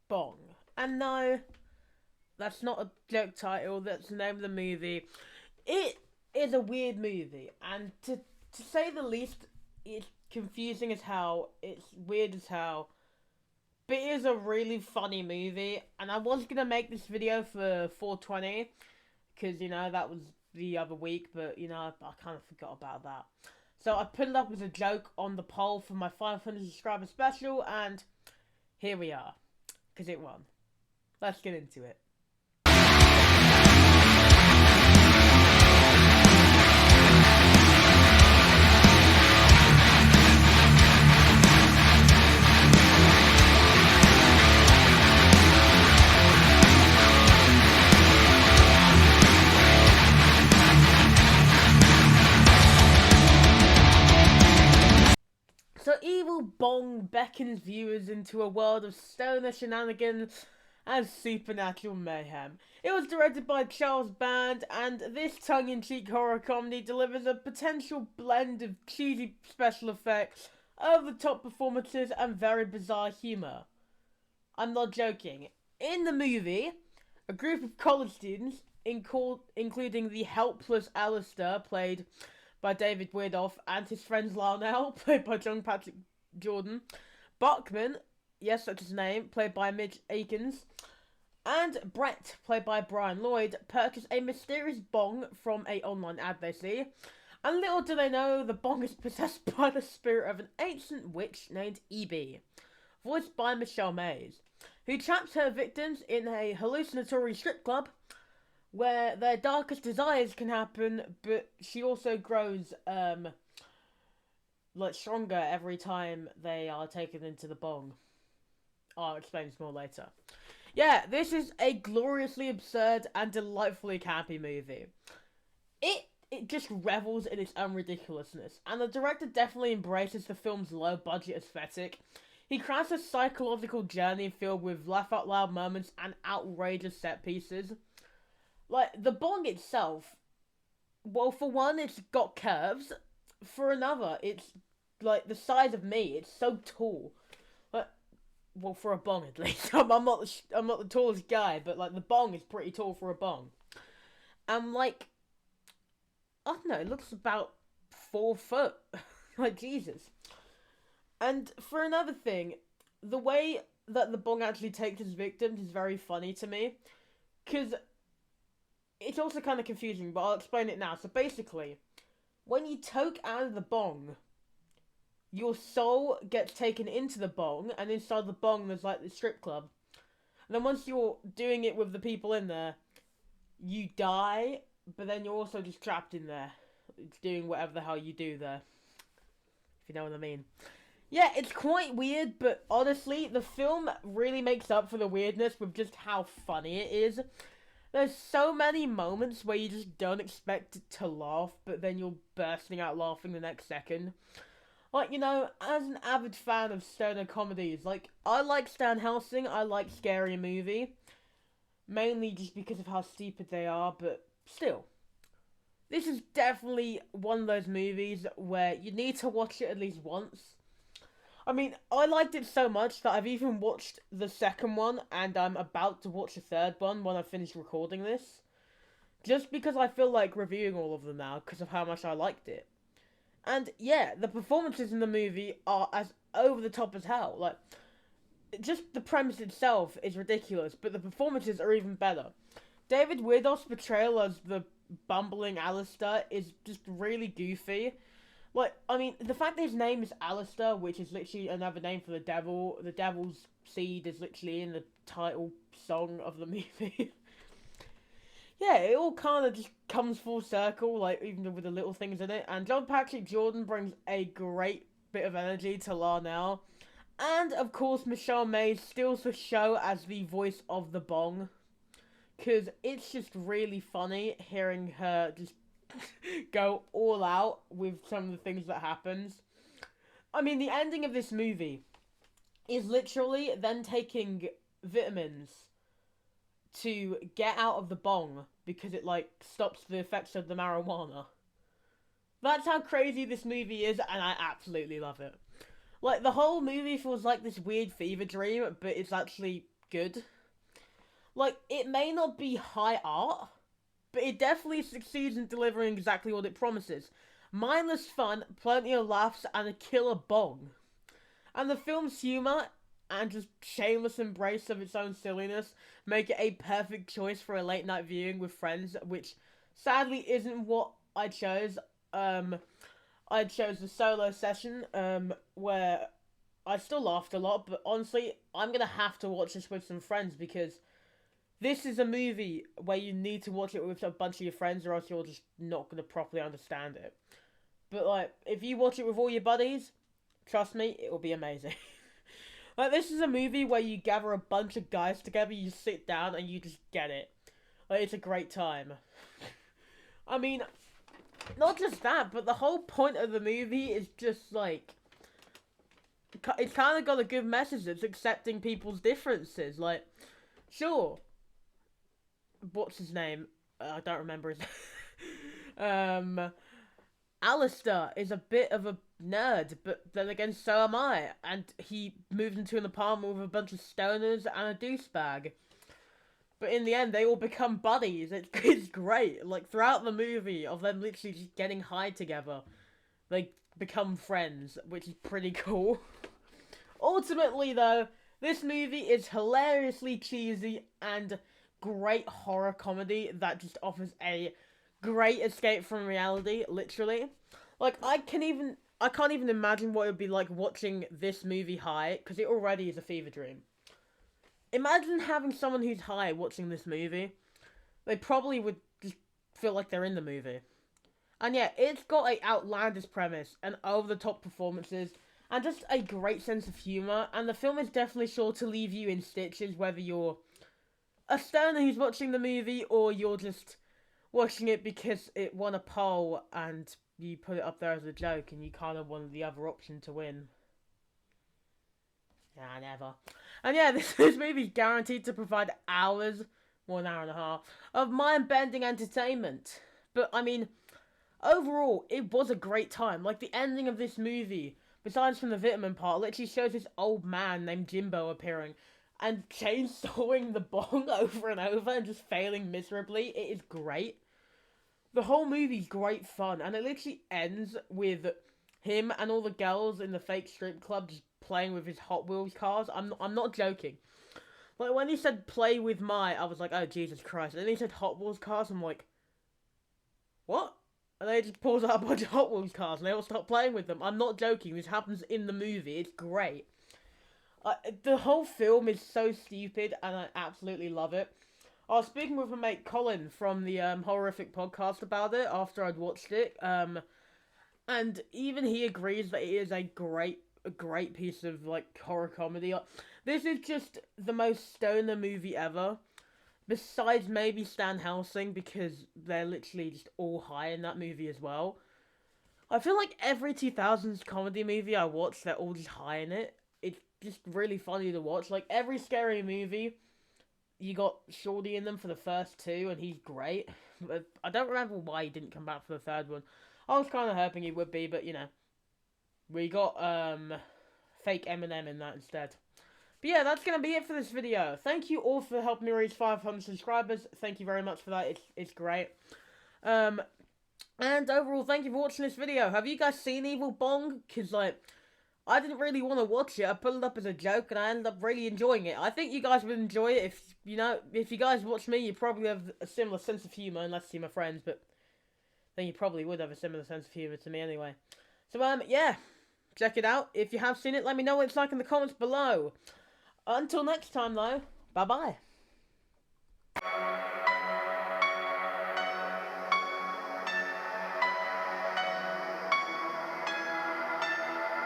Bong. And no, that's not a joke title, that's the name of the movie. It is a weird movie, and to say the least, it's confusing as hell, it's weird as hell, but it is a really funny movie, and I was gonna make this video for 420, because, that was the other week, but, I kind of forgot about that. So I put it up as a joke on the poll for my 500 subscriber special, and here we are, because it won. Let's get into it. So evil Bong beckons viewers into a world of stoner shenanigans and supernatural mayhem. It was directed by Charles Band, and this tongue-in-cheek horror comedy delivers a potential blend of cheesy special effects, over-the-top performances, and very bizarre humour. I'm not joking. In the movie, a group of college students, including the helpless Alistair, played by David Weirdolf, and his friend Larnell, played by John Patrick Jordan, Bachman, yes, that's his name, played by Mitch Akins, and Brett, played by Brian Lloyd, purchase a mysterious bong from a online ad they see, and little do they know, the bong is possessed by the spirit of an ancient witch named Evie, voiced by Michelle Mays, who traps her victims in a hallucinatory strip club where their darkest desires can happen, but she also grows, stronger every time they are taken into the bong. I'll explain this more later. Yeah, this is a gloriously absurd and delightfully campy movie. It just revels in its own ridiculousness, and the director definitely embraces the film's low-budget aesthetic. He crafts a psychological journey filled with laugh-out-loud moments and outrageous set pieces. Like, the bong itself, well, for one, it's got curves. For another, it's, like, the size of me. It's so tall. Like, well, for a bong, at least. I'm not the tallest guy, but, like, the bong is pretty tall for a bong. And, like, I don't know, it looks about 4 foot. Like, Jesus. And for another thing, the way that the bong actually takes its victims is very funny to me. Because it's also kind of confusing, but I'll explain it now. So basically, when you toke out of the bong, your soul gets taken into the bong, and inside the bong there's like the strip club. And then once you're doing it with the people in there, you die, but then you're also just trapped in there, doing whatever the hell you do there. If you know what I mean. Yeah, it's quite weird, but honestly, the film really makes up for the weirdness with just how funny it is. There's so many moments where you just don't expect to laugh, but then you're bursting out laughing the next second. Like, as an avid fan of stoner comedies, like, I like Stan Helsing, I like Scary Movie. Mainly just because of how stupid they are, but still. This is definitely one of those movies where you need to watch it at least once. I mean, I liked it so much that I've even watched the second one, and I'm about to watch the third one when I finish recording this. Just because I feel like reviewing all of them now, because of how much I liked it. And yeah, the performances in the movie are as over the top as hell. Like, just the premise itself is ridiculous, but the performances are even better. David Weirdolf's portrayal as the bumbling Alistair is just really goofy. Like, I mean, the fact that his name is Alistair, which is literally another name for the devil's seed is literally in the title song of the movie. Yeah, it all kind of just comes full circle, like, even with the little things in it. And John Patrick Jordan brings a great bit of energy to Larnell. And, of course, Michelle Mays steals the show as the voice of the bong. Because it's just really funny hearing her just go all out with some of the things that happens. I mean, the ending of this movie is literally them taking vitamins to get out of the bong because it, like, stops the effects of the marijuana. That's how crazy this movie is, and I absolutely love it. Like, the whole movie feels like this weird fever dream, but it's actually good. Like, it may not be high art, but it definitely succeeds in delivering exactly what it promises. Mindless fun, plenty of laughs, and a killer bong. And the film's humour and just shameless embrace of its own silliness make it a perfect choice for a late night viewing with friends, which sadly isn't what I chose. I chose the solo session, where I still laughed a lot, but honestly, I'm gonna have to watch this with some friends because this is a movie where you need to watch it with a bunch of your friends, or else you're just not gonna properly understand it. But like, if you watch it with all your buddies, trust me, it will be amazing. Like, this is a movie where you gather a bunch of guys together, you sit down, and you just get it. Like, it's a great time. I mean, not just that, but the whole point of the movie is just like, it's kind of got a good message. It's accepting people's differences. Like, sure, what's his name? I don't remember his um Alistair is a bit of a nerd, but then again so am I. And he moved into an apartment with a bunch of stoners and a douchebag. But in the end they all become buddies. It's great. Like, throughout the movie of them literally just getting high together, they become friends, which is pretty cool. Ultimately though, this movie is hilariously cheesy and great horror comedy that just offers a great escape from reality, literally. Like, I can't even imagine what it would be like watching this movie high, because it already is a fever dream. Imagine having someone who's high watching this movie. They probably would just feel like they're in the movie. And yeah, it's got a outlandish premise and over-the-top performances and just a great sense of humour, and the film is definitely sure to leave you in stitches whether you're a stoner who's watching the movie or you're just watching it because it won a poll and you put it up there as a joke and you kind of wanted the other option to win. Nah, never. And yeah, this movie's guaranteed to provide hours, 1 hour and a half, of mind-bending entertainment. But, I mean, overall, it was a great time. Like, the ending of this movie, besides from the vitamin part, literally shows this old man named Jimbo appearing and chainsawing the bong over and over and just failing miserably. It is great. The whole movie's great fun, and it literally ends with him and all the girls in the fake strip club just playing with his Hot Wheels cars. I'm not joking. Like, when he said play with I was like, oh, Jesus Christ. And then he said Hot Wheels cars, I'm like, what? And they just pulls out a bunch of Hot Wheels cars and they all start playing with them. I'm not joking, this happens in the movie. It's great. The whole film is so stupid and I absolutely love it. I was speaking with my mate Colin from the Horrific podcast about it after I'd watched it. And even he agrees that it is a great piece of, like, horror comedy. This is just the most stoner movie ever. Besides maybe Stan Helsing, because they're literally just all high in that movie as well. I feel like every 2000s comedy movie I watch, they're all just high in it. It's just really funny to watch. Like, every scary movie, you got Shorty in them for the first two, and he's great. But I don't remember why he didn't come back for the third one. I was kind of hoping he would be, but, you know. We got, fake Eminem in that instead. But yeah, that's going to be it for this video. Thank you all for helping me reach 500 subscribers. Thank you very much for that. It's great. And overall, thank you for watching this video. Have you guys seen Evil Bong? Because, like, I didn't really want to watch it. I put it up as a joke, and I ended up really enjoying it. I think you guys would enjoy it. If you guys watch me, you probably have a similar sense of humour, unless you're my friends, but then you probably would have a similar sense of humour to me anyway. So, yeah. Check it out. If you have seen it, let me know what it's like in the comments below. Until next time, though, bye-bye.